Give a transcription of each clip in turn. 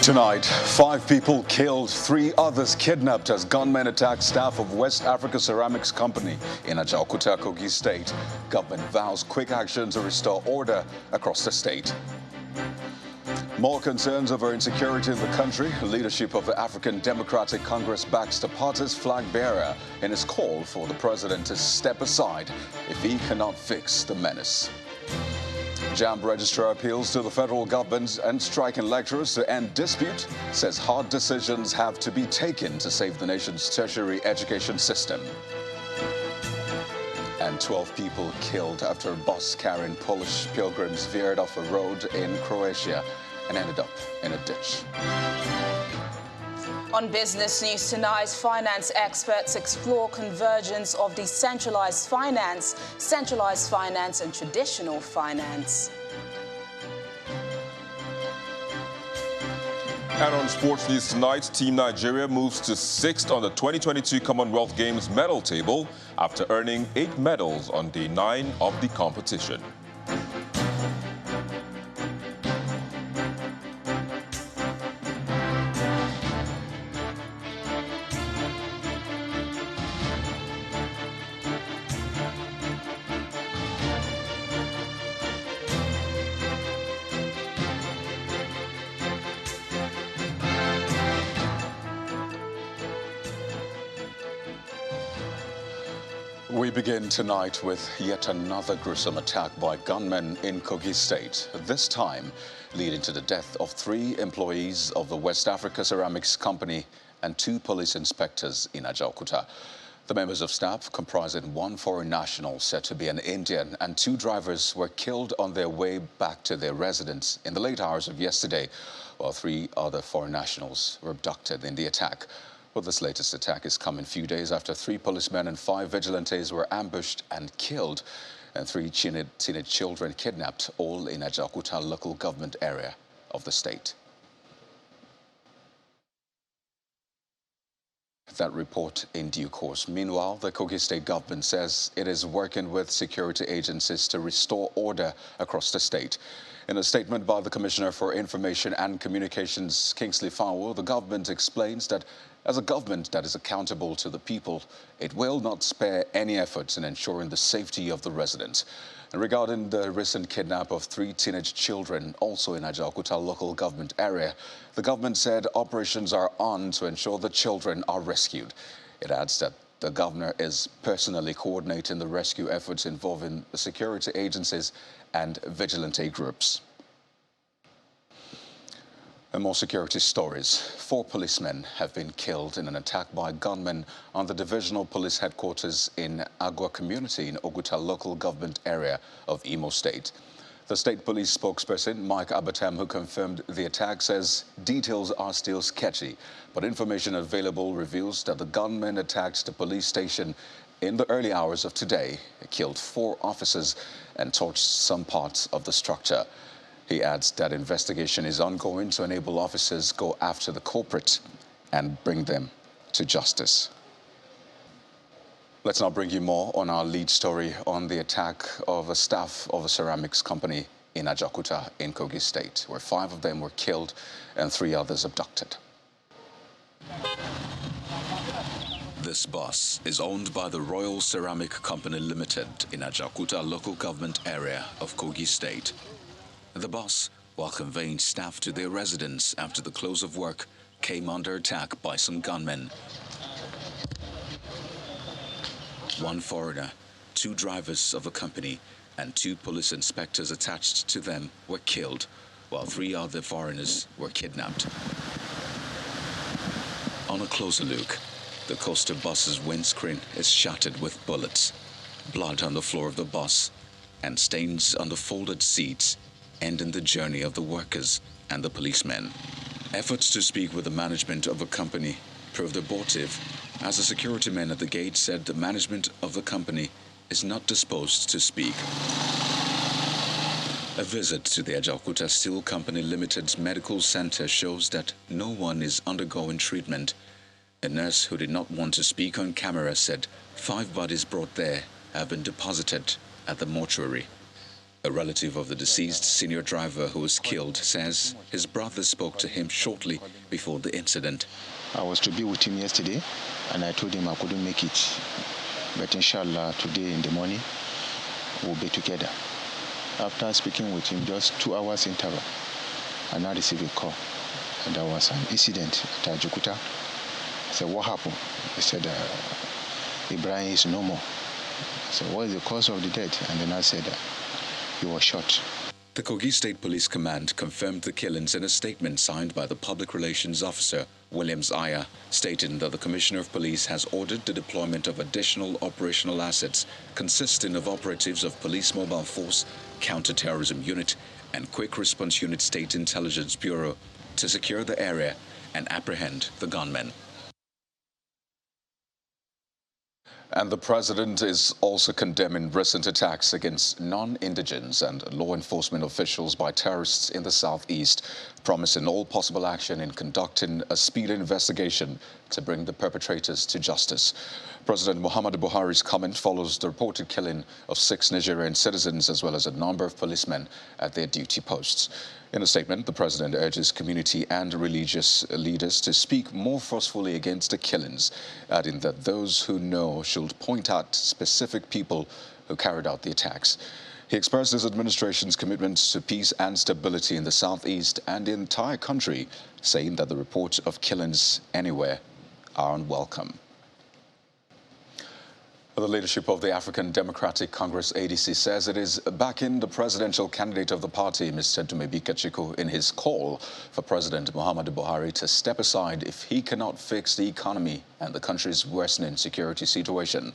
Tonight, 5 people killed, 3 others kidnapped as gunmen attacked staff of West Africa Ceramics Company in Ajaokuta, Kogi State. Government vows quick action to restore order across the state. More concerns over insecurity in the country. Leadership of the African Democratic Congress backs the party's flag bearer in his call for the president to step aside if he cannot fix the menace. JAMB registrar appeals to the federal government and striking lecturers to end dispute, says hard decisions have to be taken to save the nation's tertiary education system. And 12 people killed after a bus carrying Polish pilgrims veered off a road in Croatia and ended up in a ditch. On Business News tonight, finance experts explore convergence of decentralized finance, centralized finance and traditional finance. And on Sports News tonight, Team Nigeria moves to 6th on the 2022 Commonwealth Games medal table after earning 8 medals on day 9 of the competition. We begin tonight with yet another gruesome attack by gunmen in Kogi State, this time leading to the death of 3 employees of the West Africa Ceramics Company and 2 police inspectors in Ajaokuta. The members of staff, comprising 1 foreign national said to be an Indian, and 2 drivers were killed on their way back to their residence in the late hours of yesterday, while 3 other foreign nationals were abducted in the attack. Well, this latest attack is coming a few days after 3 policemen and 5 vigilantes were ambushed and killed, and 3 teenage children kidnapped, all in Ajaokuta local government area of the state. That report in due course. Meanwhile, the Kogi State government says it is working with security agencies to restore order across the state. In a statement by the Commissioner for Information and Communications, Kingsley Fawo, the government explains that as a government that is accountable to the people, it will not spare any efforts in ensuring the safety of the residents. And regarding the recent kidnap of 3 teenage children, also in Ajaokuta local government area, the government said operations are on to ensure the children are rescued. It adds that the governor is personally coordinating the rescue efforts involving the security agencies and vigilante groups. And more security stories. 4 policemen have been killed in an attack by gunmen on the divisional police headquarters in Agua community in Oguta local government area of Imo State. The state police spokesperson, Mike Abatam, who confirmed the attack, says details are still sketchy, but information available reveals that the gunmen attacked the police station in the early hours of today. It killed 4 officers and torched some parts of the structure. He adds that investigation is ongoing to enable officers go after the culprit and bring them to justice. Let's now bring you more on our lead story on the attack of a staff of a ceramics company in Ajaokuta in Kogi State, where 5 of them were killed and 3 others abducted. This bus is owned by the Royal Ceramic Company Limited in Ajaokuta local government area of Kogi State. The bus, while conveying staff to their residence after the close of work, came under attack by some gunmen. 1 foreigner, 2 drivers of the company, and 2 police inspectors attached to them were killed, while 3 other foreigners were kidnapped. On a closer look, the coaster bus's windscreen is shattered with bullets, blood on the floor of the bus, and stains on the folded seats, ending the journey of the workers and the policemen. Efforts to speak with the management of the company proved abortive, as the security men at the gate said the management of the company is not disposed to speak. A visit to the Ajaokuta Steel Company Limited's medical center shows that no one is undergoing treatment. A nurse who did not want to speak on camera said 5 bodies brought there have been deposited at the mortuary. A relative of the deceased senior driver who was killed says his brother spoke to him shortly before the incident. I was to be with him yesterday, and I told him I couldn't make it. But inshallah, today in the morning, we'll be together. After speaking with him, just 2 hours interval, I now received a call. And there was an incident at Ajukuta. I said, what happened? He said, Ibrahim is no more. I said, what is the cause of the death? And then I said, he was shot. The Kogi State Police Command confirmed the killings in a statement signed by the Public Relations Officer, Williams Aya, stating that the Commissioner of Police has ordered the deployment of additional operational assets consisting of operatives of Police Mobile Force, Counter-Terrorism Unit, and Quick Response Unit State Intelligence Bureau to secure the area and apprehend the gunmen. And the president is also condemning recent attacks against non-indigents and law enforcement officials by terrorists in the southeast, promising all possible action in conducting a speedy investigation to bring the perpetrators to justice. President Muhammadu Buhari's comment follows the reported killing of 6 Nigerian citizens as well as a number of policemen at their duty posts. In a statement, the president urges community and religious leaders to speak more forcefully against the killings, adding that those who know should point out specific people who carried out the attacks. He expressed his administration's commitment to peace and stability in the southeast and the entire country, saying that the reports of killings anywhere are unwelcome. The leadership of the African Democratic Congress, ADC, says it is backing the presidential candidate of the party, Mr. Dumebi Kachiko, in his call for President Muhammadu Buhari to step aside if he cannot fix the economy and the country's worsening security situation.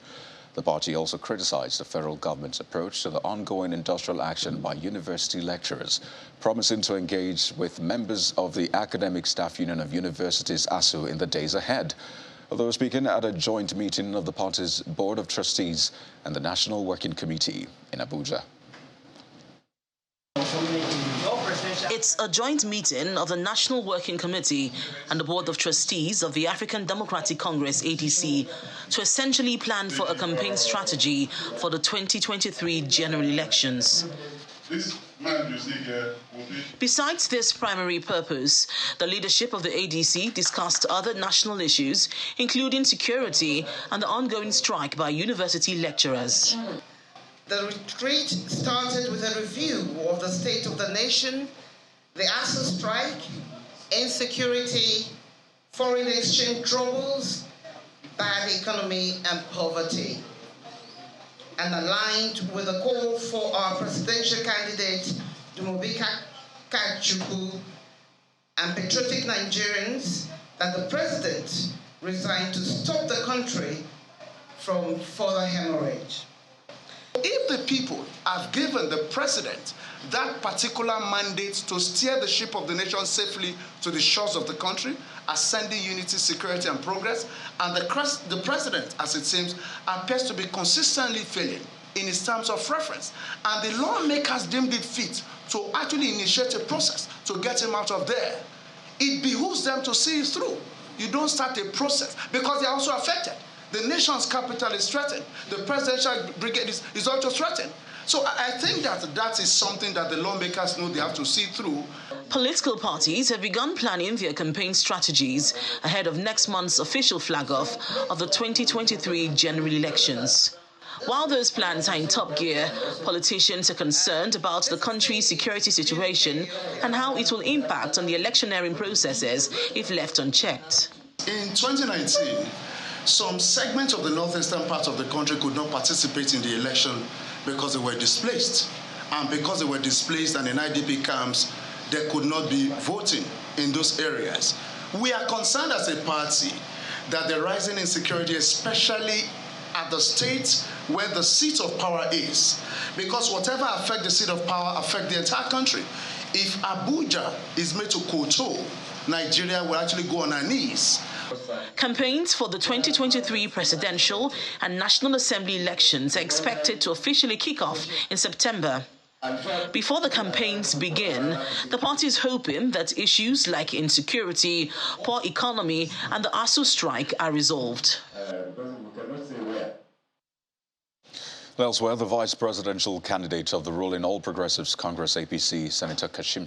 The party also criticized the federal government's approach to the ongoing industrial action by university lecturers, promising to engage with members of the Academic Staff Union of Universities, ASU, in the days ahead. Although speaking at a joint meeting of the party's Board of Trustees and the National Working Committee in Abuja. It's a joint meeting of the National Working Committee and the Board of Trustees of the African Democratic Congress, ADC, to essentially plan for a campaign strategy for the 2023 general elections. Besides this primary purpose, the leadership of the ADC discussed other national issues, including security and the ongoing strike by university lecturers. The retreat started with a review of the state of the nation, the ASU strike, insecurity, foreign exchange troubles, bad economy and poverty, and aligned with the call for our presidential candidate, Dumebi Kachiko, and patriotic Nigerians that the president resign to stop the country from further hemorrhage. If the people have given the president that particular mandate to steer the ship of the nation safely to the shores of the country, ascending unity, security, and progress, and the president, as it seems, appears to be consistently failing in his terms of reference, and the lawmakers deemed it fit to actually initiate a process to get him out of there, it behooves them to see it through. You don't start a process because they are also affected. The nation's capital is threatened. The presidential brigade is also threatened. So I think that is something that the lawmakers know they have to see through. Political parties have begun planning their campaign strategies ahead of next month's official flag-off of the 2023 general elections. While those plans are in top gear, politicians are concerned about the country's security situation and how it will impact on the electioneering processes if left unchecked. In 2019, some segments of the northeastern part of the country could not participate in the election because they were displaced. And because they were displaced and in IDP camps, there could not be voting in those areas. We are concerned as a party that the rising insecurity, especially at the state where the seat of power is, because whatever affects the seat of power affects the entire country. If Abuja is made to kowtow, Nigeria will actually go on our knees. Campaigns for the 2023 presidential and National Assembly elections are expected to officially kick off in September. Before the campaigns begin, the party is hoping that issues like insecurity, poor economy, and the ASU strike are resolved. Elsewhere, the vice presidential candidate of the ruling All Progressives Congress APC, Senator Cashew,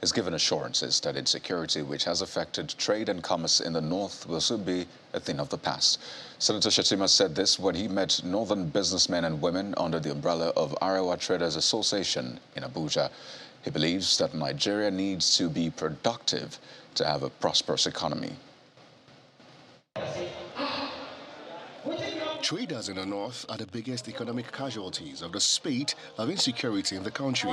has given assurances that insecurity, which has affected trade and commerce in the north, will soon be a thing of the past. Senator Shettima said this when he met northern businessmen and women under the umbrella of Arewa Traders Association in Abuja. He believes that Nigeria needs to be productive to have a prosperous economy. Traders in the north are the biggest economic casualties of the spate of insecurity in the country.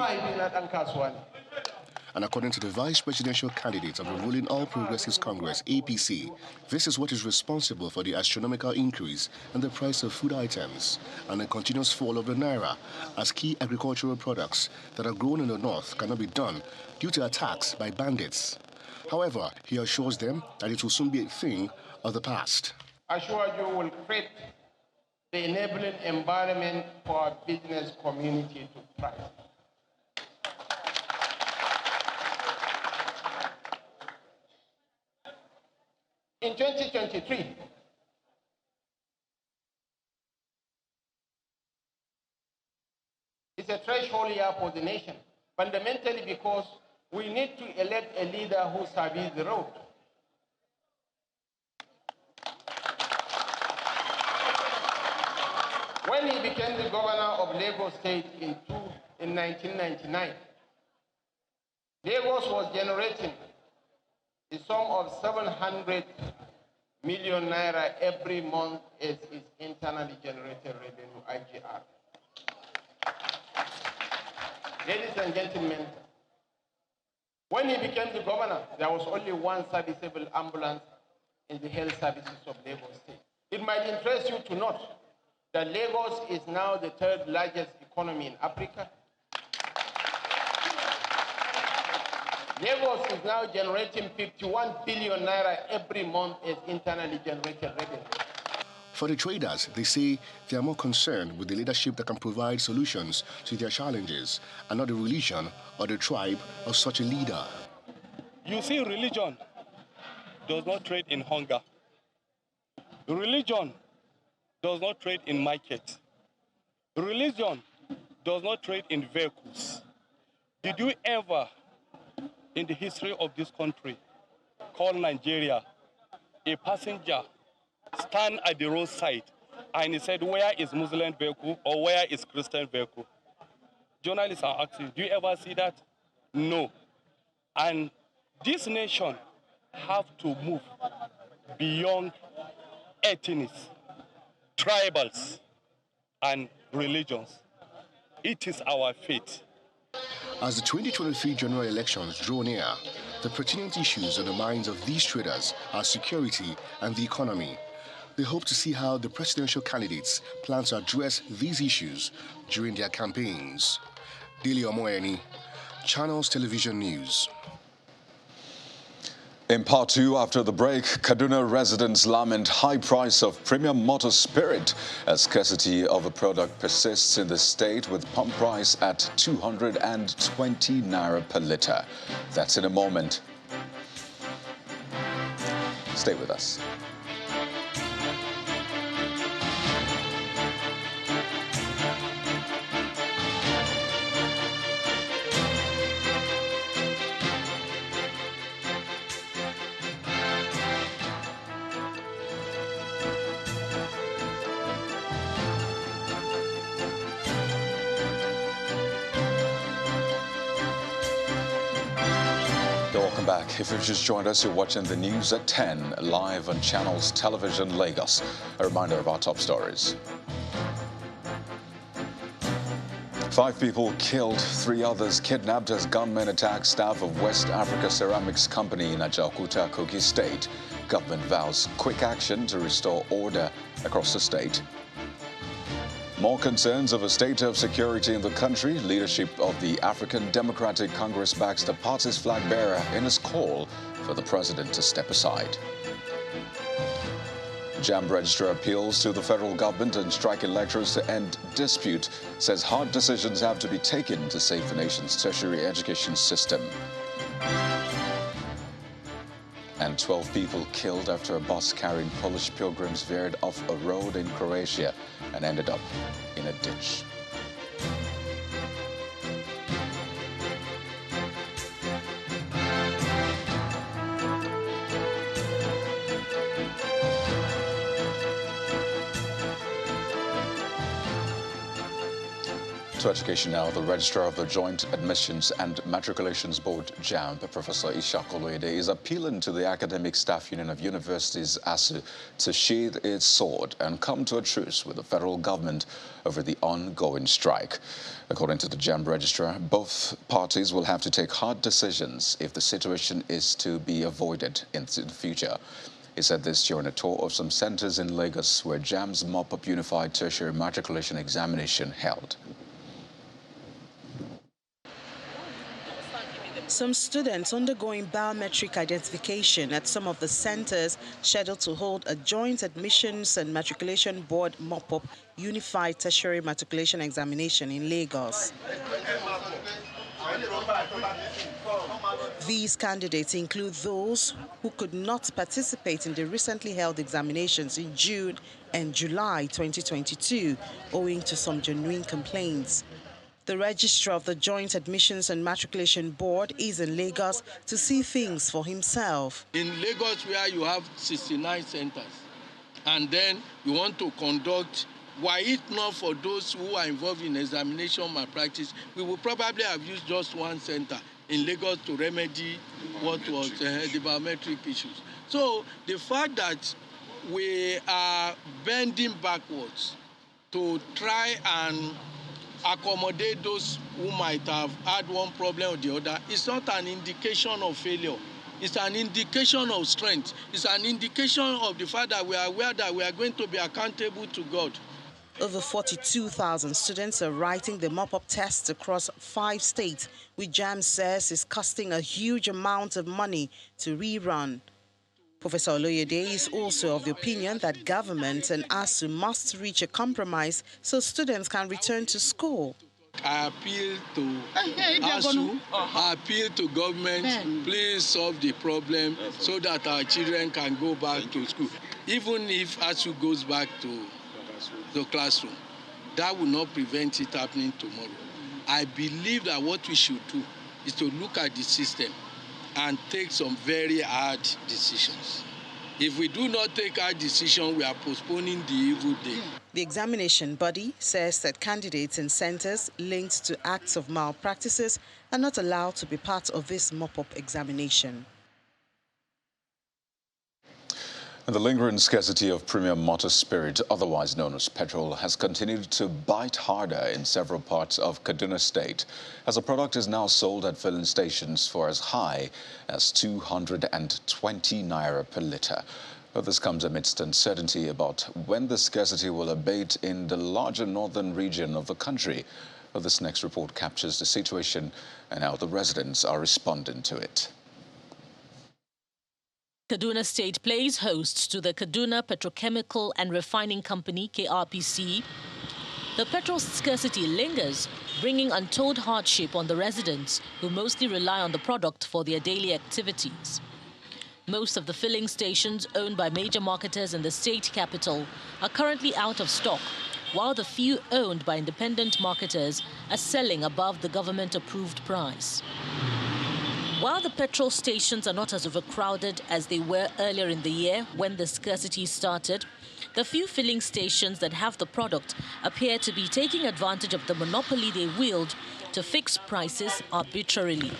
And according to the vice presidential candidate of the ruling All Progressives Congress, APC, this is what is responsible for the astronomical increase in the price of food items and the continuous fall of the naira, as key agricultural products that are grown in the north cannot be done due to attacks by bandits. However, he assures them that it will soon be a thing of the past. I assure you will create the enabling environment for our business community to thrive. In 2023, it's a threshold year for the nation, fundamentally because we need to elect a leader who serves the road. When he became the governor of Lagos State in 1999, Lagos was generating the sum of 700 million naira every month as its internally generated revenue, IGR. Ladies and gentlemen, when he became the governor, there was only one serviceable ambulance in the health services of Lagos State. It might interest you to note that Lagos is now the third largest economy in Africa. Lagos is now generating 51 billion naira every month as internally generated revenue. For the traders, they say they are more concerned with the leadership that can provide solutions to their challenges and not the religion or the tribe of such a leader. You see, religion does not trade in hunger. Religion does not trade in market. Religion does not trade in vehicles. Did you ever, in the history of this country, call Nigeria a passenger stand at the roadside and he said, where is Muslim vehicle or where is Christian vehicle? Journalists are asking, do you ever see that? No. And this nation have to move beyond ethnics, tribals, and religions. It is our fate. As the 2023 general elections draw near, the pertinent issues on the minds of these traders are security and the economy. They hope to see how the presidential candidates plan to address these issues during their campaigns. Dele Omoeni, Channels Television News. In part two, after the break, Kaduna residents lament high price of premium motor spirit as scarcity of a product persists in the state with pump price at 220 naira per litre. That's in a moment. Stay with us. Welcome back. If you've just joined us, you're watching the news at 10, live on Channels Television Lagos. A reminder of our top stories. 5 people killed, 3 others kidnapped as gunmen attack staff of West Africa Ceramics Company in Ajaokuta, Kogi State. Government vows quick action to restore order across the state. More concerns of a state of security in the country. Leadership of the African Democratic Congress backs the party's flag bearer in his call for the president to step aside. JAMB registrar appeals to the federal government and striking lecturers to end dispute, says hard decisions have to be taken to save the nation's tertiary education system. And 12 people killed after a bus carrying Polish pilgrims veered off a road in Croatia and ended up in a ditch. To education now, the Registrar of the Joint Admissions and Matriculations Board, JAMB, Professor Ishak Oloyede, is appealing to the Academic Staff Union of Universities, ASU, to sheathe its sword and come to a truce with the federal government over the ongoing strike. According to the JAMB Registrar, both parties will have to take hard decisions if the situation is to be avoided in the future. He said this during a tour of some centers in Lagos where JAMB's mop-up Unified Tertiary Matriculation Examination held. Some students undergoing biometric identification at some of the centers scheduled to hold a joint admissions and matriculation board mop-up Unified Tertiary Matriculation Examination in Lagos. These candidates include those who could not participate in the recently held examinations in June and July 2022 owing to some genuine complaints. The Registrar of the Joint Admissions and Matriculation Board is in Lagos to see things for himself. In Lagos, where you have 69 centers, and then you want to conduct, were it not for those who are involved in examination malpractice, we would probably have used just one center in Lagos to remedy what was the biometric issues. So the fact that we are bending backwards to try and accommodate those who might have had one problem or the other, it's not an indication of failure. It's an indication of strength. It's an indication of the fact that we are aware that we are going to be accountable to God. Over 42,000 students are writing the mop-up tests across 5 states, which JAMB says is costing a huge amount of money to rerun. Professor Oloyede is also of the opinion that government and ASU must reach a compromise so students can return to school. I appeal to ASU, I appeal to government, please solve the problem so that our children can go back to school. Even if ASU goes back to the classroom, that will not prevent it happening tomorrow. I believe that what we should do is to look at the system and take some very hard decisions. If we do not take hard decisions, we are postponing the evil day. The examination body says that candidates in centers linked to acts of malpractices are not allowed to be part of this mop-up examination. And the lingering scarcity of premium motor spirit, otherwise known as petrol, has continued to bite harder in several parts of Kaduna State, as the product is now sold at filling stations for as high as 220 naira per litre. But this comes amidst uncertainty about when the scarcity will abate in the larger northern region of the country. But this next report captures the situation and how the residents are responding to it. Kaduna State plays host to the Kaduna Petrochemical and Refining Company, KRPC. The petrol scarcity lingers, bringing untold hardship on the residents who mostly rely on the product for their daily activities. Most of the filling stations owned by major marketers in the state capital are currently out of stock, while the few owned by independent marketers are selling above the government-approved price. While the petrol stations are not as overcrowded as they were earlier in the year when the scarcity started, the few filling stations that have the product appear to be taking advantage of the monopoly they wield to fix prices arbitrarily.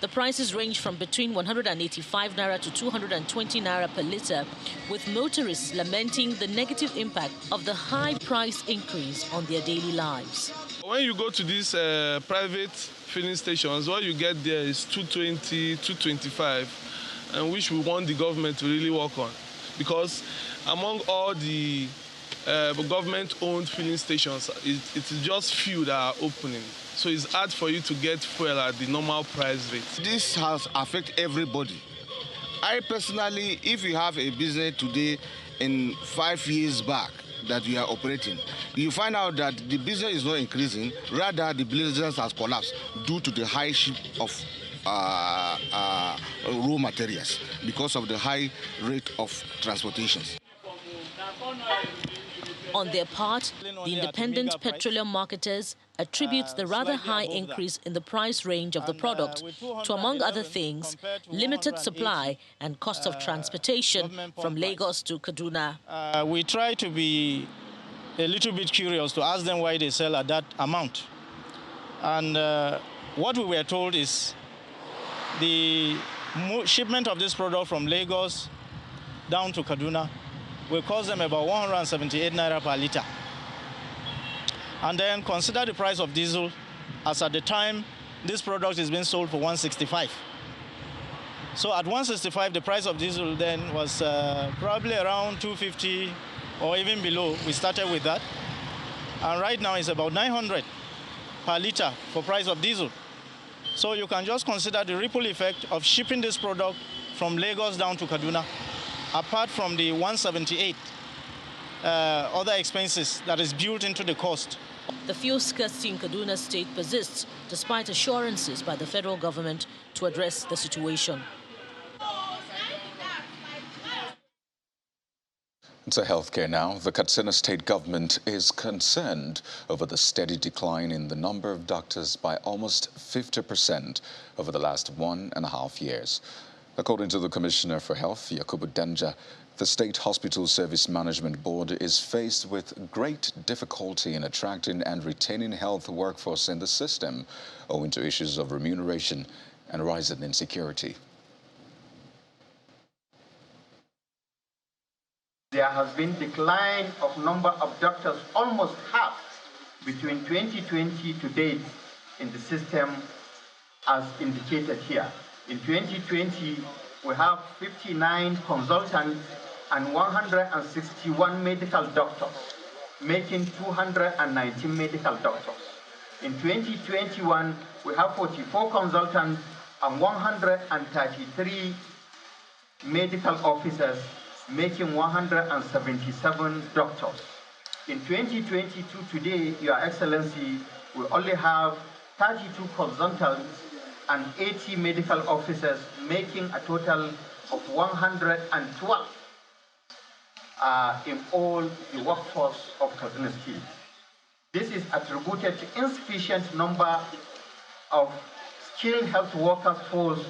The prices range from between 185 naira to 220 naira per litre, with motorists lamenting the negative impact of the high price increase on their daily lives. When you go to these private filling stations, what you get there is 220, 225, and which we want the government to really work on. Because among all the government-owned filling stations, it is just few that are opening. So it's hard for you to get fuel at the normal price rate. This has affected everybody. I personally, if you have a business today in 5 years back that you are operating, you find out that the business is not increasing, rather the business has collapsed due to the high ship of raw materials because of the high rate of transportations. On their part, the independent petroleum marketers attribute the rather high increase in the price range of the product to, among other things, limited supply and cost of transportation from Lagos to Kaduna. We try to be a little bit curious to ask them why they sell at that amount. And what we were told is the shipment of this product from Lagos down to Kaduna will cost them about 178 naira per litre. And then consider the price of diesel, as at the time this product is being sold for 165. So at 165, the price of diesel then was probably around 250 or even below. We started with that. And right now it's about 900 per litre for price of diesel. So you can just consider the ripple effect of shipping this product from Lagos down to Kaduna, apart from the 178 other expenses that is built into the cost. The fuel scarcity in Kaduna State persists despite assurances by the federal government to address the situation. To healthcare now, the Katsina state government is concerned over the steady decline in the number of doctors by almost 50% over the last 1.5 years. According to the Commissioner for Health, Yakubu Danja, the State Hospital Service Management Board is faced with great difficulty in attracting and retaining health workforce in the system, owing to issues of remuneration and rising insecurity. There has been decline of number of doctors, almost half between 2020 to date in the system as indicated here. In 2020, we have 59 consultants and 161 medical doctors, making 219 medical doctors. In 2021, we have 44 consultants and 133 medical officers, making 177 doctors. In 2022 today, Your Excellency, we only have 32 consultants and 80 medical officers, making a total of 112 in all the workforce of Katsina State. This is attributed to insufficient number of skilled health workers force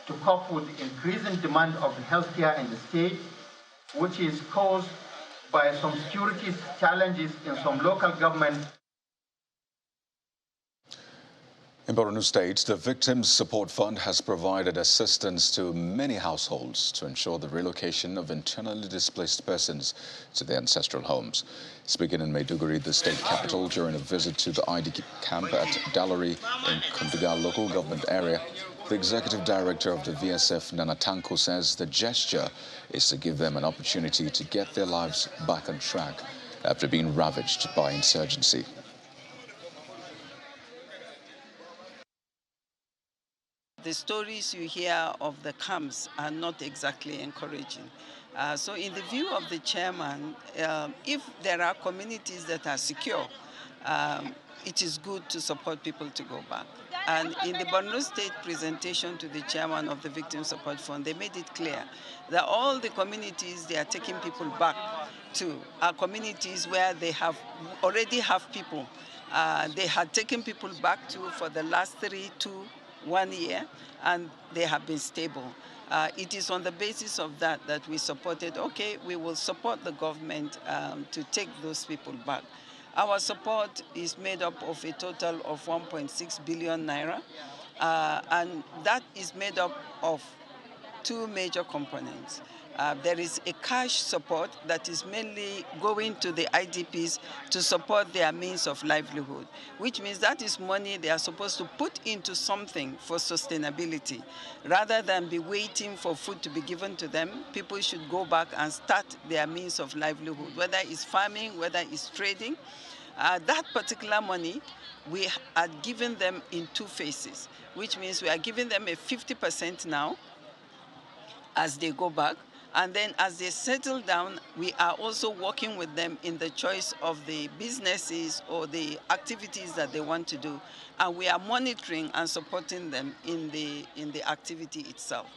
to cope with the increasing demand of healthcare in the state, which is caused by some security challenges in some local governments. In Borno State, the Victims Support Fund has provided assistance to many households to ensure the relocation of internally displaced persons to their ancestral homes. Speaking in Maiduguri, the state capital, during a visit to the ID camp at Dalari in Kunduga local government area, the executive director of the VSF, Nana Tanko, says the gesture is to give them an opportunity to get their lives back on track after being ravaged by insurgency. The stories you hear of the camps are not exactly encouraging. So in the view of the chairman, if there are communities that are secure, it is good to support people to go back. And in the Borno State presentation to the chairman of the Victim Support Fund, they made it clear that all the communities they are taking people back to are communities where they already have people. They had taken people back to for the last 3 to 1 year, and they have been stable. It is on the basis of that that we supported, okay, we will support the government to take those people back. Our support is made up of a total of 1.6 billion naira, and that is made up of 2 major components. There is a cash support that is mainly going to the IDPs to support their means of livelihood, which means that is money they are supposed to put into something for sustainability. Rather than be waiting for food to be given to them, people should go back and start their means of livelihood, whether it's farming, whether it's trading. That particular money, we are giving them in 2 phases, which means we are giving them a 50% now as they go back, And then as they settle down, we are also working with them in the choice of the businesses or the activities that they want to do. And we are monitoring and supporting them in the activity itself.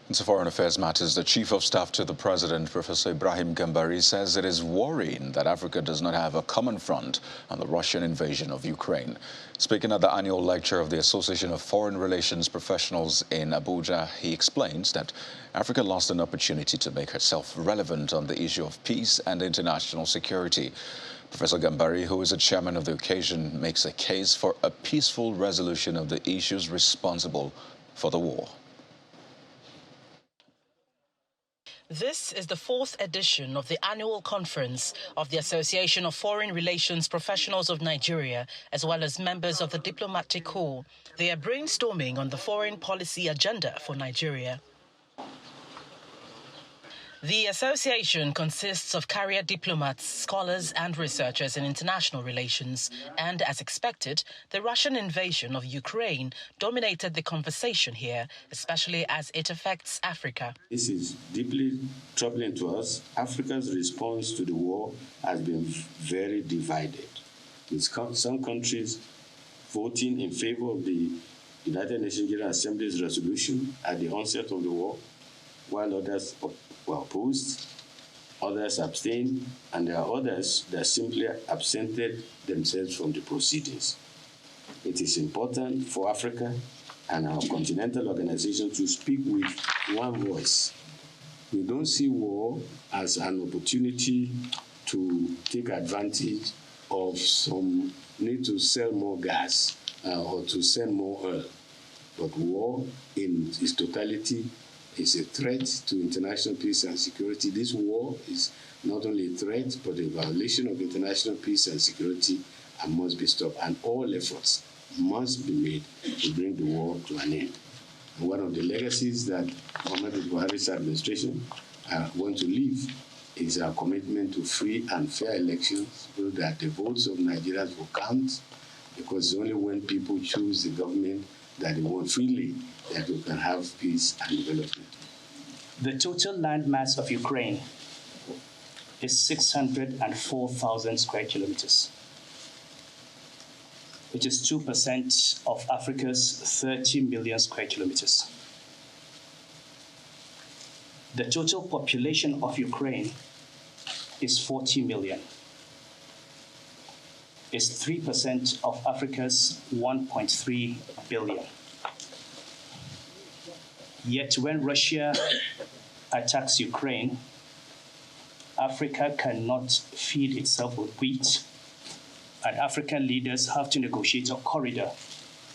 Into foreign affairs matters, the Chief of Staff to the President, Professor Ibrahim Gambari, says it is worrying that Africa does not have a common front on the Russian invasion of Ukraine. Speaking at the annual lecture of the Association of Foreign Relations Professionals in Abuja, he explains that Africa lost an opportunity to make herself relevant on the issue of peace and international security. Professor Gambari, who is a chairman of the occasion, makes a case for a peaceful resolution of the issues responsible for the war. This is the 4th edition of the annual conference of the Association of Foreign Relations Professionals of Nigeria, as well as members of the diplomatic corps. They are brainstorming on the foreign policy agenda for Nigeria. The association consists of career diplomats, scholars and researchers in international relations. And as expected, the Russian invasion of Ukraine dominated the conversation here, especially as it affects Africa. This is deeply troubling to us. Africa's response to the war has been very divided, with some countries voting in favor of the United Nations General Assembly's resolution at the onset of the war, while others were opposed, others abstained, and there are others that simply absented themselves from the proceedings. It is important for Africa and our continental organization to speak with one voice. We don't see war as an opportunity to take advantage of some need to sell more gas or to send more oil. But war in its totality is a threat to international peace and security. This war is not only a threat, but a violation of international peace and security and must be stopped. And all efforts must be made to bring the war to an end. And one of the legacies that Muhammadu Buhari's administration want to leave is our commitment to free and fair elections so that the votes of Nigerians will count, because it's only when people choose the government that they want freely that we can have peace and development. The total land mass of Ukraine is 604,000 square kilometers, which is 2% of Africa's 30 million square kilometers. The total population of Ukraine is 40 million. It's 3% of Africa's 1.3 billion. Yet when Russia attacks Ukraine, Africa cannot feed itself with wheat, and African leaders have to negotiate a corridor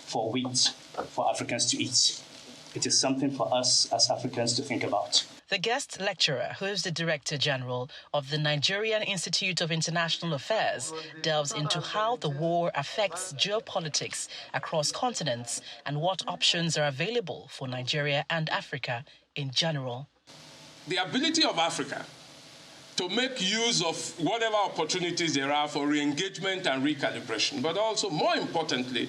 for wheat for Africans to eat. It is something for us as Africans to think about. The guest lecturer, who is the Director General of the Nigerian Institute of International Affairs, delves into how the war affects geopolitics across continents and what options are available for Nigeria and Africa in general. The ability of Africa to make use of whatever opportunities there are for re-engagement and recalibration, but also, more importantly,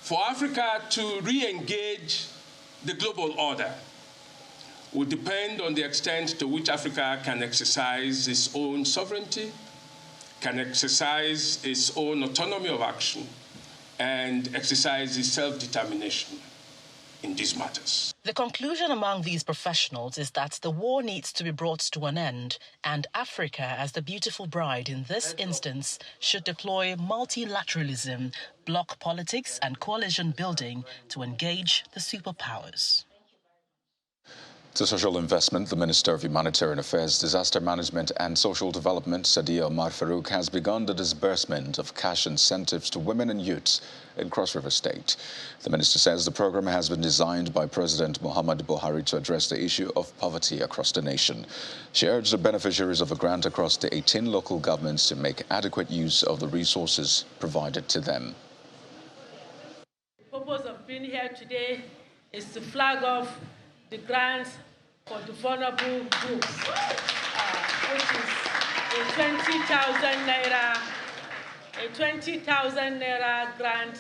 for Africa to re-engage the global order will depend on the extent to which Africa can exercise its own sovereignty, can exercise its own autonomy of action, and exercise its self-determination in these matters. The conclusion among these professionals is that the war needs to be brought to an end, and Africa, as the beautiful bride in this instance, should deploy multilateralism, bloc politics, and coalition building to engage the superpowers. To social investment, the Minister of Humanitarian Affairs, Disaster Management and Social Development, Sadiya Omar Farouk, has begun the disbursement of cash incentives to women and youths in Cross River State. The minister says the program has been designed by President Muhammadu Buhari to address the issue of poverty across the nation. She urged the beneficiaries of the grant across the 18 local governments to make adequate use of the resources provided to them. The purpose of being here today is to flag off the grants for the vulnerable groups, which is a 20,000 naira grant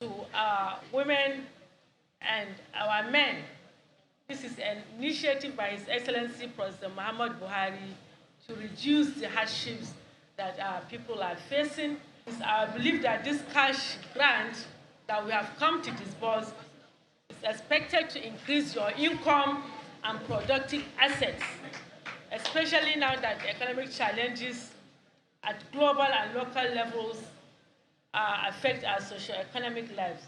to our women and our men This is an initiative by His Excellency President Muhammad Buhari to reduce the hardships that our people are facing. It's our belief that this cash grant that we have come to disburse is expected to increase your income and productive assets, especially now that economic challenges at global and local levels affect our socio-economic lives.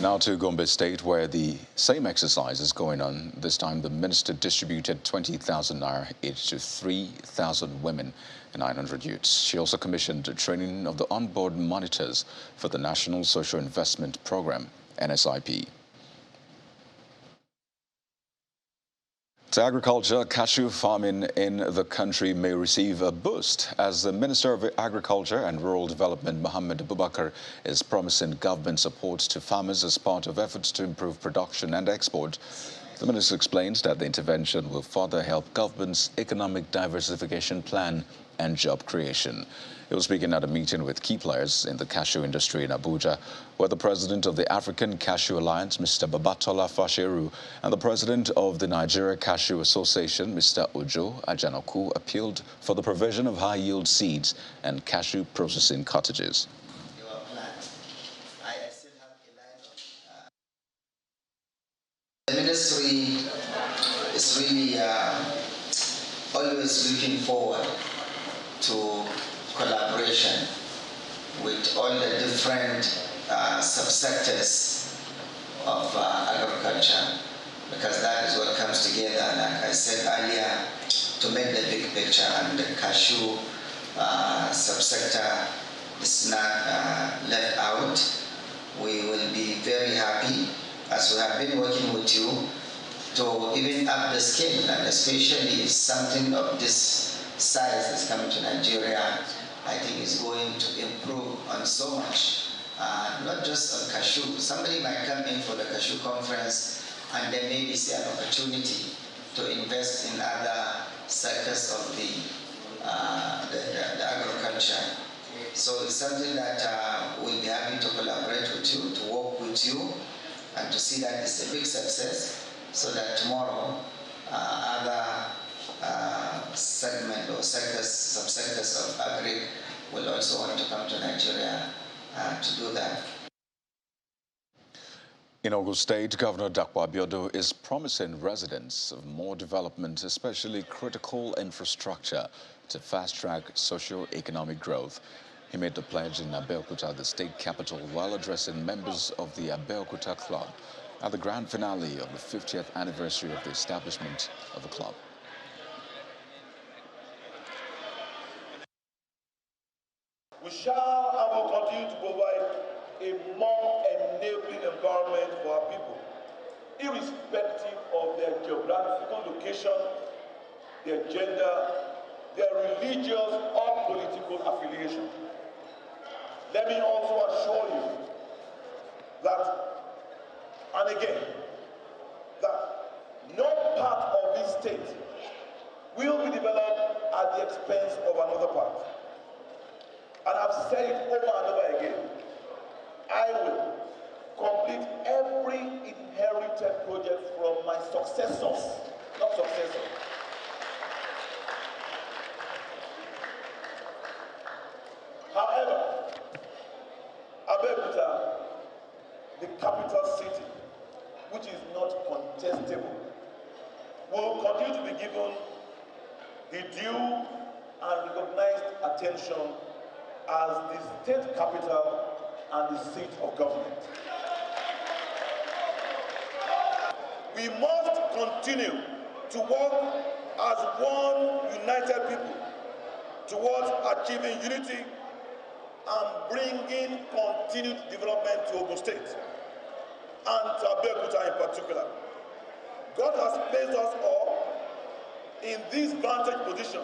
Now to Gombe State, where the same exercise is going on. This time, the minister distributed 20,000 naira each to 3,000 women and 900 youths. She also commissioned the training of the onboard monitors for the National Social Investment Program, NSIP. To agriculture, cashew farming in the country may receive a boost as the Minister of Agriculture and Rural Development, Mohammed Abubakar, is promising government support to farmers as part of efforts to improve production and export. The minister explains that the intervention will further help government's economic diversification plan and job creation. He was speaking at a meeting with key players in the cashew industry in Abuja, where the president of the African Cashew Alliance, Mr. Babatola Fasheru, and the president of the Nigeria Cashew Association, Mr. Ojo Ajanoku, appealed for the provision of high-yield seeds and cashew processing cottages. The ministry is really always looking forward to collaboration with all the different subsectors of agriculture, because that is what comes together, like I said earlier, to make the big picture. And the cashew subsector is not left out. We will be very happy, as we have been working with you, to even up the scale, and especially if something of this size is coming to Nigeria, I think it's going to improve on so much, not just on cashew. Somebody might come in for the cashew conference and then maybe see an opportunity to invest in other sectors of the agriculture. So it's something that we'll be happy to collaborate with you, to work with you, and to see that it's a big success, so that tomorrow other segment or sectors, subsectors of agri will also want to come to Nigeria to do that. In Ogun State, Governor Dakwa Abiodun is promising residents of more development, especially critical infrastructure, to fast-track socio-economic growth. He made the pledge in Abeokuta, the state capital, while addressing members of the Abeokuta Club at the grand finale of the 50th anniversary of the establishment of the club. We shall and will continue to provide a more enabling environment for our people, irrespective of their geographical location, their gender, their religious or political affiliation. Let me also assure you that, and again, that no part of this state will be developed at the expense of another part. And I've said it over and over again. I will complete every inherited project from my successors, not successors. However, Abeokuta, the capital city, which is not contestable, will continue to be given the due and recognized attention as the state capital and the seat of government. We must continue to work as one united people towards achieving unity and bringing continued development to Ogun State and to Abeokuta in particular. God has placed us all in this vantage position,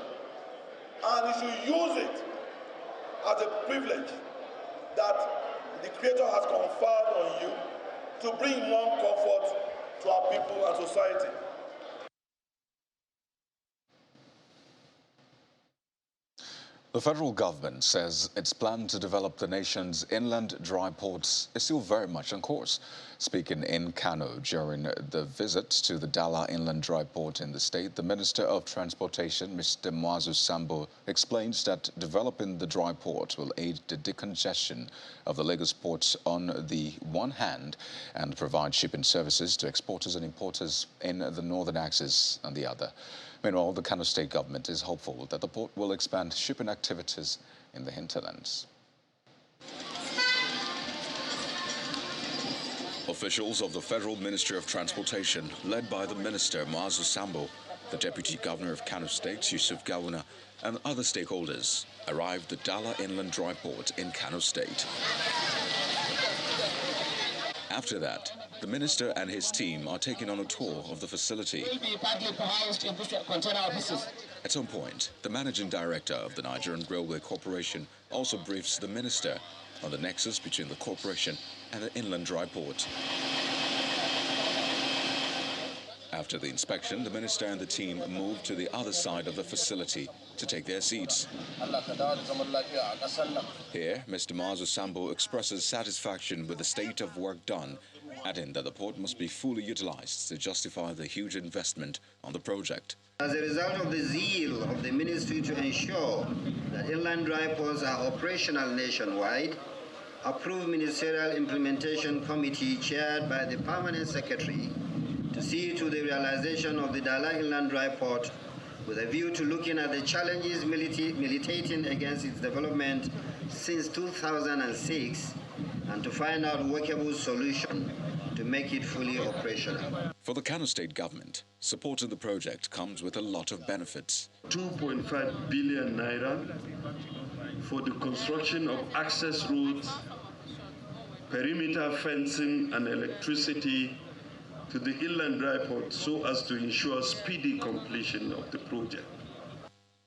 and we should use it as a privilege that the Creator has conferred on you to bring more comfort to our people and society. The federal government says its plan to develop the nation's inland dry ports is still very much on course. Speaking in Kano during the visit to the Dala Inland Dry Port in the state, the Minister of Transportation, Mr. Mwazu Sambo, explains that developing the dry port will aid the decongestion of the Lagos ports on the one hand and provide shipping services to exporters and importers in the northern axis on the other. Meanwhile, the Kano state government is hopeful that the port will expand shipping activities in the hinterlands. Officials of the Federal Ministry of Transportation, led by the Minister Mwazu Sambo, the Deputy Governor of Kano State, Yusuf Gawuna, and other stakeholders, arrived at Dala Inland Dry Port in Kano State. After that, the minister and his team are taking on a tour of the facility. At some point, the managing director of the Nigerian Railway Corporation also briefs the minister on the nexus between the corporation and the inland dry port. After the inspection, the minister and the team moved to the other side of the facility to take their seats. Here, Mr. Mwazu Sambo expresses satisfaction with the state of work done, adding that the port must be fully utilized to justify the huge investment on the project. As a result of the zeal of the ministry to ensure that inland dry ports are operational nationwide, approved Ministerial Implementation Committee chaired by the Permanent Secretary to see to the realization of the Dala Inland Dry Port with a view to looking at the challenges militating against its development since 2006 and to find out a workable solution to make it fully operational. For the Kano State government, supporting the project comes with a lot of benefits. 2.5 billion naira for the construction of access roads, perimeter fencing and electricity to the inland dry port so as to ensure speedy completion of the project.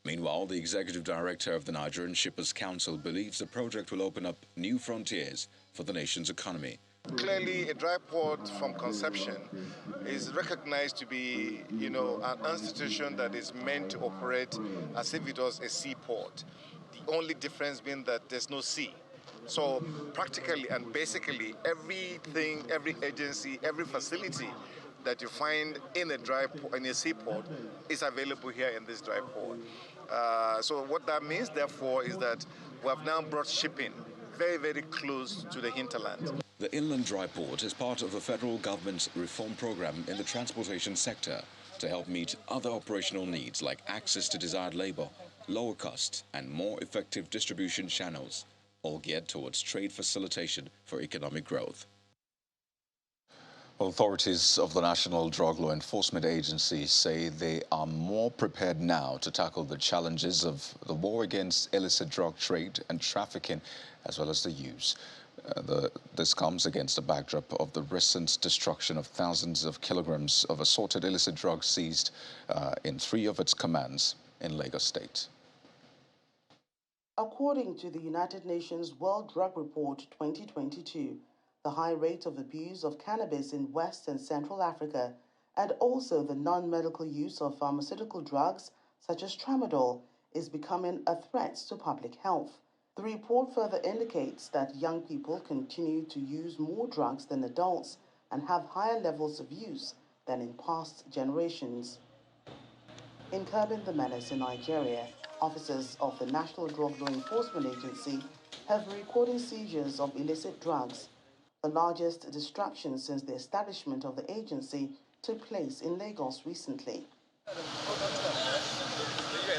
Meanwhile, the executive director of the Nigerian Shippers Council believes the project will open up new frontiers for the nation's economy. Clearly, a dry port from conception is recognized to be, an institution that is meant to operate as if it was a seaport. The only difference being that there's no sea. So practically and basically everything, every agency, every facility that you find in a seaport is available here in this dry port. So what that means, therefore, is that we have now brought shipping very, very close to the hinterland. The inland dry port is part of the federal government's reform program in the transportation sector to help meet other operational needs like access to desired labor, lower costs, and more effective distribution channels, all geared towards trade facilitation for economic growth. Authorities of the National Drug Law Enforcement Agency say they are more prepared now to tackle the challenges of the war against illicit drug trade and trafficking, as well as the use. This comes against the backdrop of the recent destruction of thousands of kilograms of assorted illicit drugs seized in 3 of its commands in Lagos State. According to the United Nations World Drug Report 2022, the high rate of abuse of cannabis in West and Central Africa and also the non-medical use of pharmaceutical drugs such as tramadol is becoming a threat to public health. The report further indicates that young people continue to use more drugs than adults and have higher levels of use than in past generations. In curbing the menace in Nigeria, officers of the National Drug Law Enforcement Agency have been recording seizures of illicit drugs. The largest destruction since the establishment of the agency took place in Lagos recently.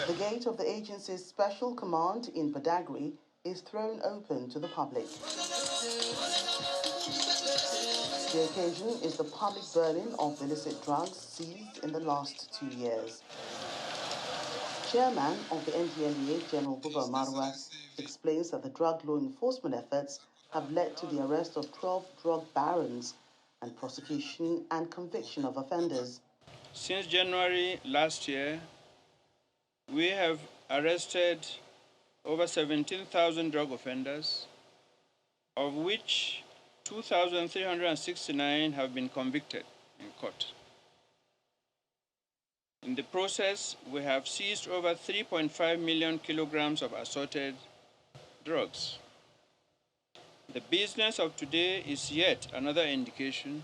The gate of the agency's special command in Badagry is thrown open to the public. The occasion is the public burning of illicit drugs seized in the last 2 years. Chairman of the NDLEA, General Buba Marwa, explains that the drug law enforcement efforts have led to the arrest of 12 drug barons and prosecution and conviction of offenders. Since January last year, we have arrested over 17,000 drug offenders, of which 2,369 have been convicted in court. In the process, we have seized over 3.5 million kilograms of assorted drugs. The business of today is yet another indication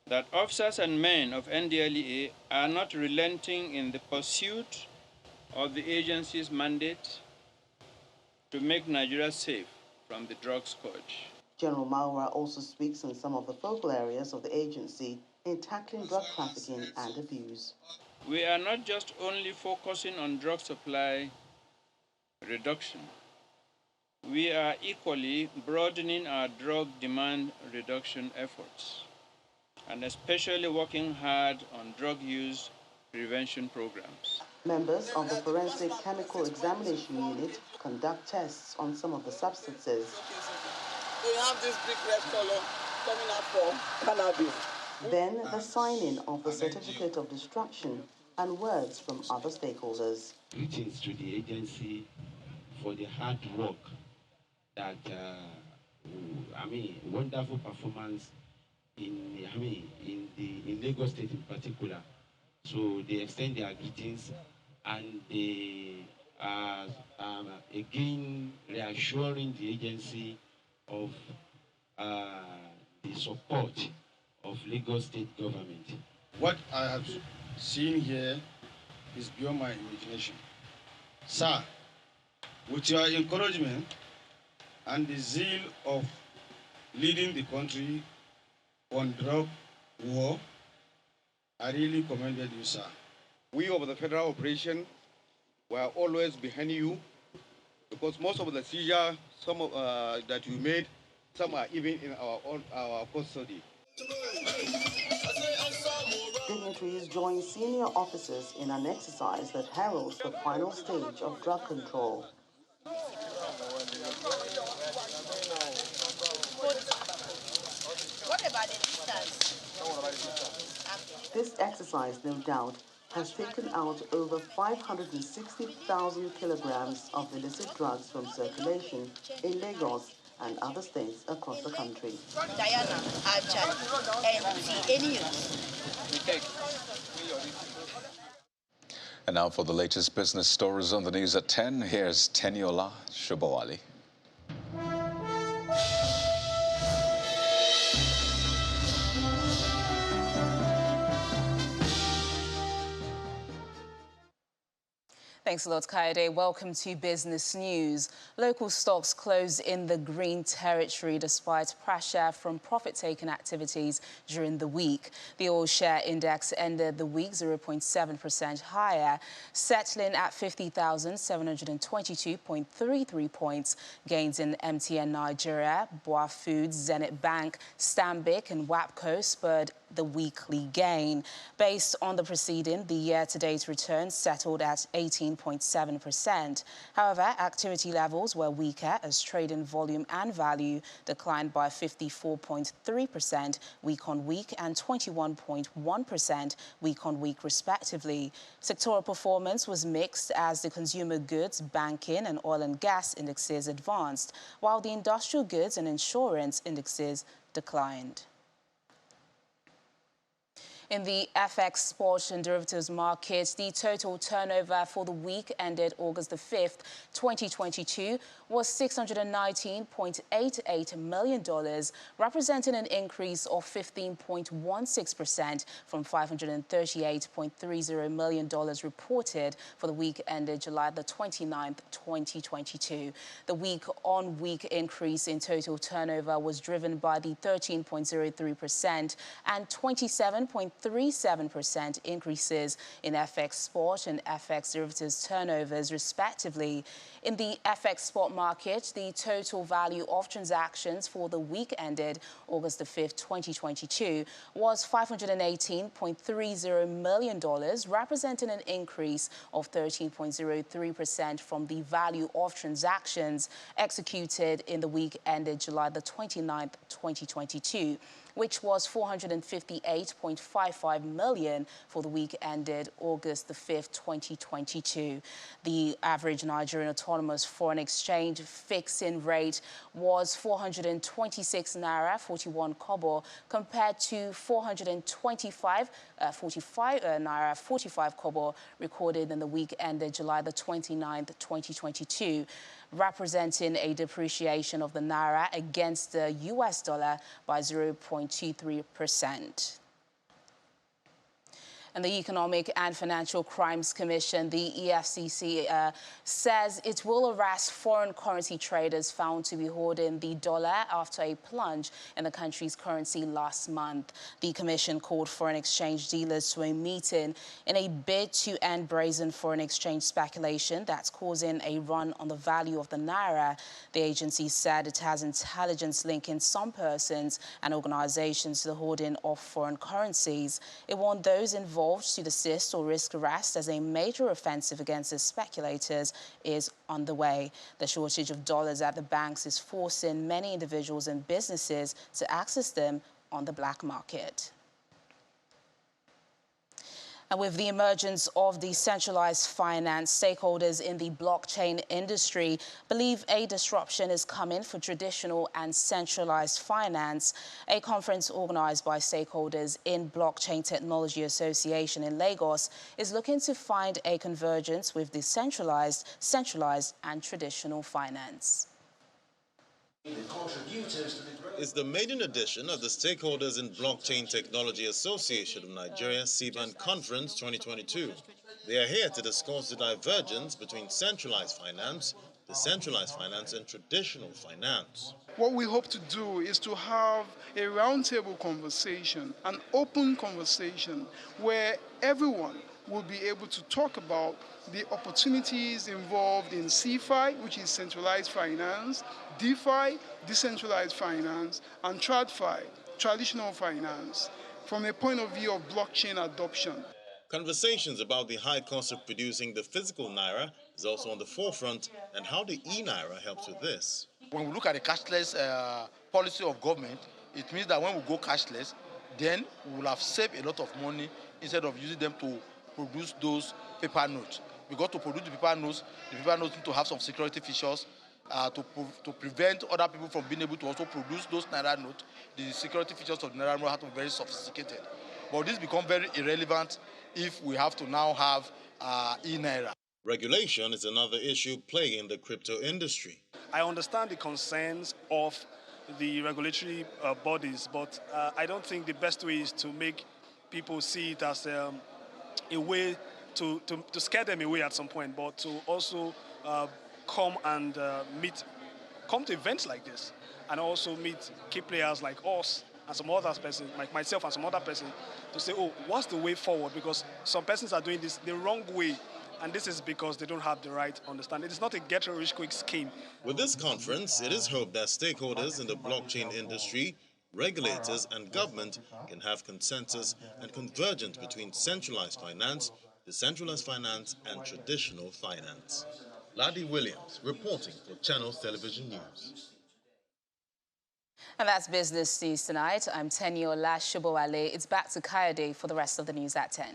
that officers and men of NDLEA are not relenting in the pursuit of the agency's mandate to make Nigeria safe from the drug scourge. General Maura also speaks on some of the focal areas of the agency in tackling drug trafficking and abuse. We are not just only focusing on drug supply reduction. We are equally broadening our drug demand reduction efforts, and especially working hard on drug use prevention programs. Members of the Forensic Chemical Examination Unit conduct tests on some of the substances. So you have this big red color coming out for cannabis. Then the signing of the certificate of destruction and words from other stakeholders. Greetings to the agency for the hard work that, wonderful performance in Lagos State in particular. So they extend their greetings and they are again reassuring the agency of the support of Lagos State government. What I have seen here is beyond my imagination. Sir, with your encouragement and the zeal of leading the country on drug war, I really commended you, sir. We of the federal operation were always behind you because most of the seizure, that you made, some are even in our custody. Dignitaries join senior officers in an exercise that heralds the final stage of drug control. What about the distance? This exercise, no doubt, has taken out over 560,000 kilograms of illicit drugs from circulation in Lagos and other states across the country. Diana, Ajay, and any. And now for the latest business stories on the news at 10, here's Teniola Shobowali. Thanks a lot, Kaede. Welcome to Business News. Local stocks closed in the green territory despite pressure from profit-taking activities during the week. The oil share index ended the week 0.7% higher, settling at 50,722.33 points. Gains in MTN Nigeria, Boa Foods, Zenith Bank, Stanbic and WAPCO spurred the weekly gain. Based on the preceding, the year-to-date return settled at 18.7%. However, activity levels were weaker as trading volume and value declined by 54.3% week-on-week and 21.1% week-on-week respectively. Sectoral performance was mixed as the consumer goods, banking and oil and gas indexes advanced, while the industrial goods and insurance indexes declined. In the FX spot and derivatives markets, the total turnover for the week ended August the 5th, 2022 was $619.88 million, representing an increase of 15.16% from $538.30 million reported for the week ended July the 29th, 2022. The week-on-week increase in total turnover was driven by the 13.03% and 27.37% increases in FX spot and FX derivatives turnovers, respectively. In the FX spot market, the total value of transactions for the week ended August the 5th, 2022 was $518.30 million, representing an increase of 13.03% from the value of transactions executed in the week ended July the 29th, 2022. which was 458.55 million for the week ended August the 5th, 2022. The average Nigerian autonomous foreign exchange fixing rate was 426 naira 41 kobo compared to 425 naira 45 kobo recorded in the week ended July the 29th, 2022, representing a depreciation of the naira against the US dollar by 0.23%. And the Economic and Financial Crimes Commission, the EFCC, says it will arrest foreign currency traders found to be hoarding the dollar after a plunge in the country's currency last month. The commission called foreign exchange dealers to a meeting in a bid to end brazen foreign exchange speculation that's causing a run on the value of the naira. The agency said it has intelligence linking some persons and organizations to the hoarding of foreign currencies. It warned those involved to desist or risk arrest as a major offensive against the speculators is underway. The shortage of dollars at the banks is forcing many individuals and businesses to access them on the black market. And with the emergence of decentralized finance, stakeholders in the blockchain industry believe a disruption is coming for traditional and centralized finance. A conference organized by stakeholders in Blockchain Technology Association in Lagos is looking to find a convergence with decentralized, centralized, and traditional finance. It's the maiden edition of the Stakeholders in Blockchain Technology Association of Nigeria CBAN Conference 2022. They are here to discuss the divergence between centralized finance, decentralized finance, and traditional finance. What we hope to do is to have a roundtable conversation, an open conversation, where everyone will be able to talk about the opportunities involved in CFI, which is centralized finance, DeFi, decentralized finance, and TradFi, traditional finance, from a point of view of blockchain adoption. Conversations about the high cost of producing the physical naira is also on the forefront, and how the e-naira helps with this. When we look at the cashless policy of government, it means that when we go cashless, then we will have saved a lot of money instead of using them to produce those paper notes. Because to produce the paper notes need to have some security features to prevent other people from being able to also produce those naira notes. The security features of the naira note have to be very sophisticated. But this becomes very irrelevant if we have to now have e-naira. Regulation is another issue plaguing the crypto industry. I understand the concerns of the regulatory bodies, but I don't think the best way is to make people see it as a way to scare them away at some point, but to also come to events like this and also meet key players like us and some other person, like myself and some other person, to say, oh, what's the way forward? Because some persons are doing this the wrong way, and this is because they don't have the right understanding. It's not a get-rich-quick scheme. With this conference, it is hoped that stakeholders in the blockchain industry, regulators and government can have consensus and convergence between centralized finance, decentralized finance and traditional finance. Ladi Williams reporting for Channels Television News. And that's Business News tonight. I'm Teniola Shubowale. It's back to Kayode for the rest of the news at 10.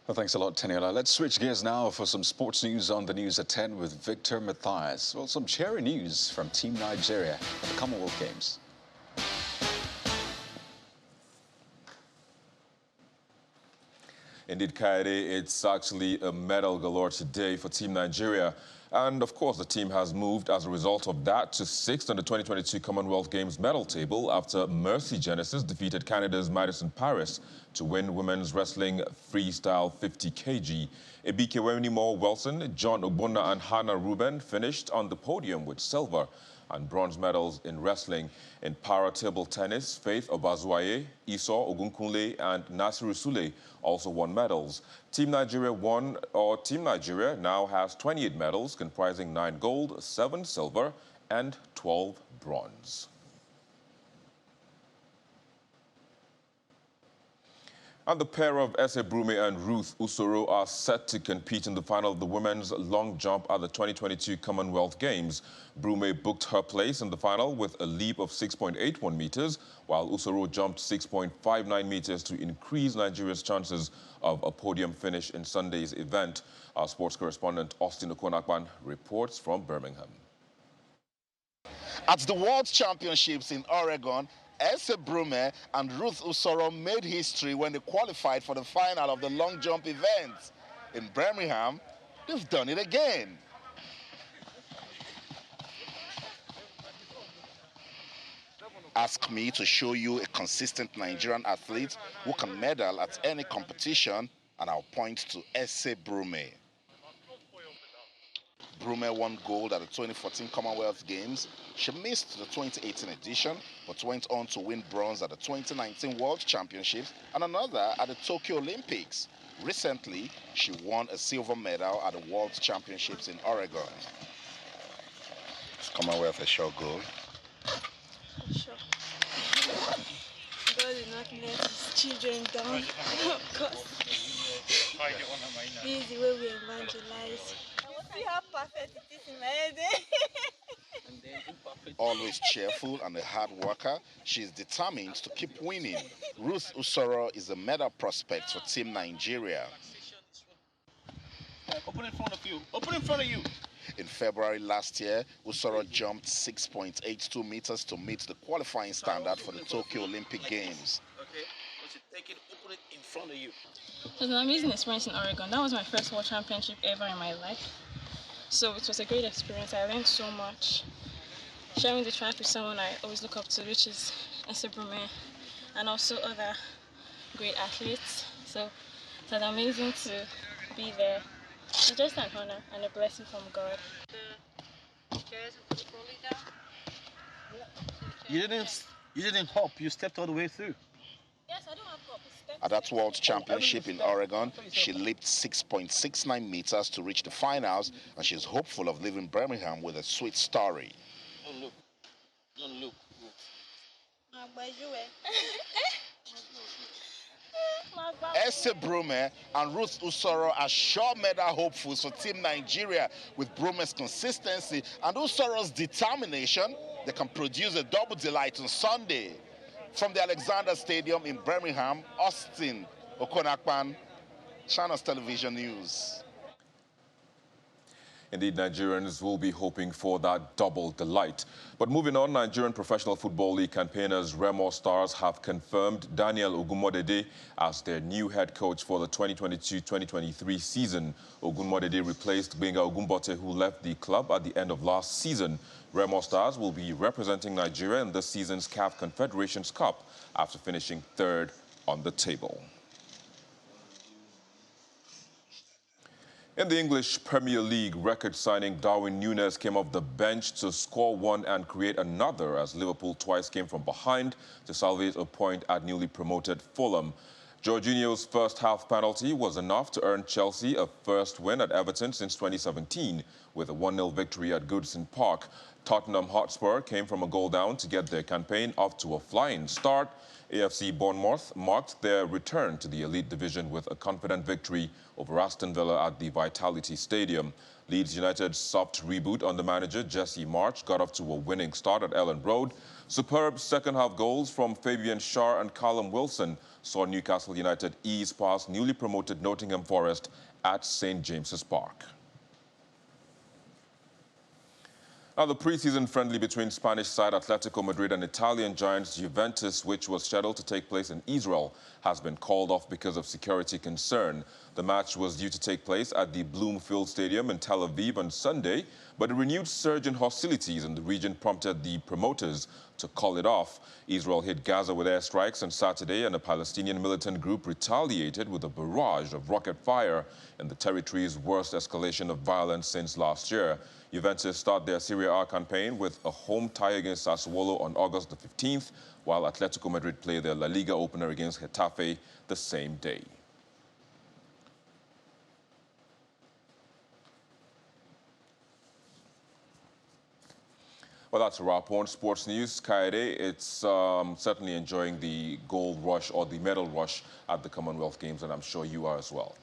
Well, thanks a lot, Teniola. Let's switch gears now for some sports news on the news at 10 with Victor Matthias. Well, some cheering news from Team Nigeria at the Commonwealth Games. Indeed, Kaede, it's actually a medal galore today for Team Nigeria. And of course, the team has moved as a result of that to 6th on the 2022 Commonwealth Games medal table after Mercy Genesis defeated Canada's Madison Paris to win women's wrestling freestyle 50 kg. Ebike Wenimo Wilson, John Ogbonna and Hannah Ruben finished on the podium with silver and bronze medals in wrestling. In para table tennis, Faith Obazuaye, Esau Ogunkunle and Nasiru Sule also won medals. Team Nigeria now has 28 medals comprising 9 gold, 7 silver and 12 bronze. And the pair of Ese Brume and Ruth Usoro are set to compete in the final of the women's long jump at the 2022 Commonwealth Games. Brume booked her place in the final with a leap of 6.81 meters, while Usoro jumped 6.59 meters to increase Nigeria's chances of a podium finish in Sunday's event. Our sports correspondent Austin Okonakpan reports from Birmingham. At the World Championships in Oregon, Ese Brume and Ruth Usoro made history when they qualified for the final of the long jump event. In Birmingham, they've done it again. Ask me to show you a consistent Nigerian athlete who can medal at any competition, and I'll point to Ese Brume. Brume won gold at the 2014 Commonwealth Games. She missed the 2018 edition, but went on to win bronze at the 2019 World Championships and another at the Tokyo Olympics. Recently, she won a silver medal at the World Championships in Oregon. Is Commonwealth a sure goal? Sure. God did not let his children down. Of course. This is the way we evangelize. See how perfect it is in my head. Always cheerful and a hard worker, she is determined to keep winning. Ruth Usoro is a medal prospect for Team Nigeria. Open in front of you. Open in front of you. In February last year, Usoro jumped 6.82 meters to meet the qualifying standard for the Tokyo Olympic Games. Okay, take it, open it in front of you. It was an amazing experience in Oregon. That was my first World Championship ever in my life. So it was a great experience. I learned so much. Sharing the track with someone I always look up to, which is Ese Brume, and also other great athletes. So it was amazing to be there. It's just an honor and a blessing from God. You didn't hop, you stepped all the way through. Yes, I don't have hop. At that World Championship in Oregon, she leaped 6.69 meters to reach the finals, and she's hopeful of leaving Birmingham with a sweet story. Don't look. Don't look. Ese Brume and Ruth Usoro are sure medal hopefuls for Team Nigeria. With Brume's consistency and Usoro's determination, they can produce a double delight on Sunday. From the Alexander Stadium in Birmingham, Austin Okonakpan, Channels Television News. Indeed, Nigerians will be hoping for that double delight. But moving on, Nigerian Professional Football League campaigners Remo Stars have confirmed Daniel Ogunmodede as their new head coach for the 2022-2023 season. Ogunmodede replaced Benga Ogunbote, who left the club at the end of last season. Remo Stars will be representing Nigeria in this season's CAF Confederations Cup after finishing third on the table. In the English Premier League, record signing Darwin Núñez came off the bench to score one and create another as Liverpool twice came from behind to salvage a point at newly promoted Fulham. Jorginho's first half penalty was enough to earn Chelsea a first win at Everton since 2017 with a 1-0 victory at Goodison Park. Tottenham Hotspur came from a goal down to get their campaign off to a flying start. AFC Bournemouth marked their return to the elite division with a confident victory over Aston Villa at the Vitality Stadium. Leeds United's soft reboot under manager Jesse March got off to a winning start at Ellen Road. Superb second-half goals from Fabian Schär and Callum Wilson saw Newcastle United ease past newly promoted Nottingham Forest at St. James's Park. Now, the preseason friendly between Spanish side Atletico Madrid and Italian giants Juventus, which was scheduled to take place in Israel, has been called off because of security concern. The match was due to take place at the Bloomfield Stadium in Tel Aviv on Sunday, but a renewed surge in hostilities in the region prompted the promoters to call it off. Israel hit Gaza with airstrikes on Saturday, and a Palestinian militant group retaliated with a barrage of rocket fire in the territory's worst escalation of violence since last year. Juventus start their Serie A campaign with a home tie against Sassuolo on August the 15th, while Atletico Madrid play their La Liga opener against Getafe the same day. Well, that's a wrap on sports news. Kaede, it's certainly enjoying the gold rush or the medal rush at the Commonwealth Games, and I'm sure you are as well.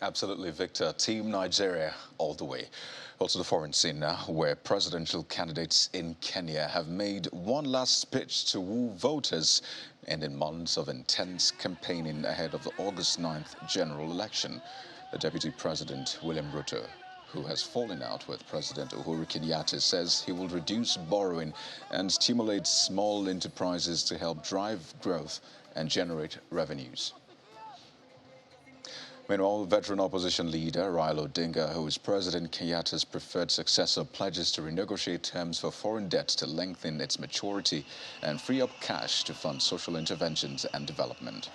Absolutely, Victor. Team Nigeria all the way. Also the foreign scene now, where presidential candidates in Kenya have made one last pitch to woo voters, and in months of intense campaigning ahead of the August 9th general election. The Deputy President, William Ruto, who has fallen out with President Uhuru Kenyatta, says he will reduce borrowing and stimulate small enterprises to help drive growth and generate revenues. Meanwhile, veteran opposition leader Raila Odinga, who is President Kenyatta's preferred successor, pledges to renegotiate terms for foreign debt to lengthen its maturity and free up cash to fund social interventions and development.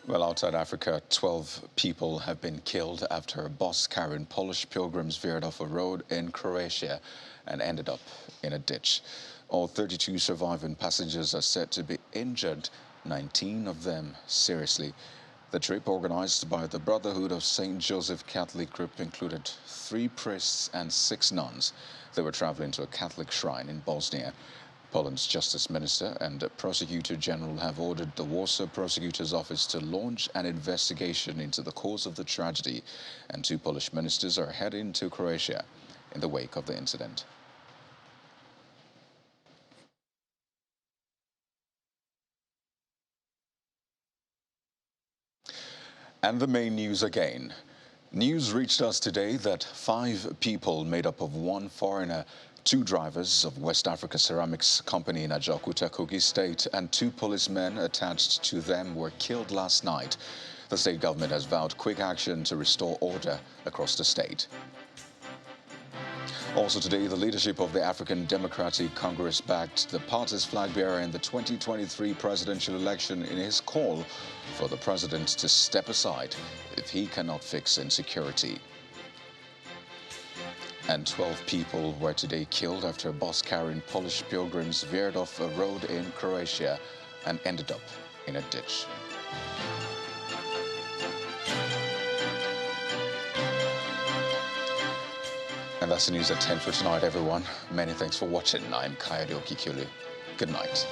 Well, outside Africa, 12 people have been killed after a bus carrying Polish pilgrims veered off a road in Croatia and ended up in a ditch. All 32 surviving passengers are said to be injured, 19 of them seriously. The trip, organized by the Brotherhood of St. Joseph Catholic Group, included 3 priests and 6 nuns. They were traveling to a Catholic shrine in Bosnia. Poland's Justice Minister and Prosecutor General have ordered the Warsaw Prosecutor's Office to launch an investigation into the cause of the tragedy, and 2 Polish ministers are heading to Croatia in the wake of the incident. And the main news again. News reached us today that 5 people made up of 1 foreigner, 2 drivers of West Africa Ceramics Company in Ajaokuta, Kogi State, and 2 policemen attached to them were killed last night. The state government has vowed quick action to restore order across the state. Also today, the leadership of the African Democratic Congress backed the party's flag bearer in the 2023 presidential election in his call for the president to step aside if he cannot fix insecurity. And 12 people were today killed after a bus carrying Polish pilgrims veered off a road in Croatia and ended up in a ditch. And that's the news at 10 for tonight, everyone. Many thanks for watching. I'm Kayode Okikulu. Good night.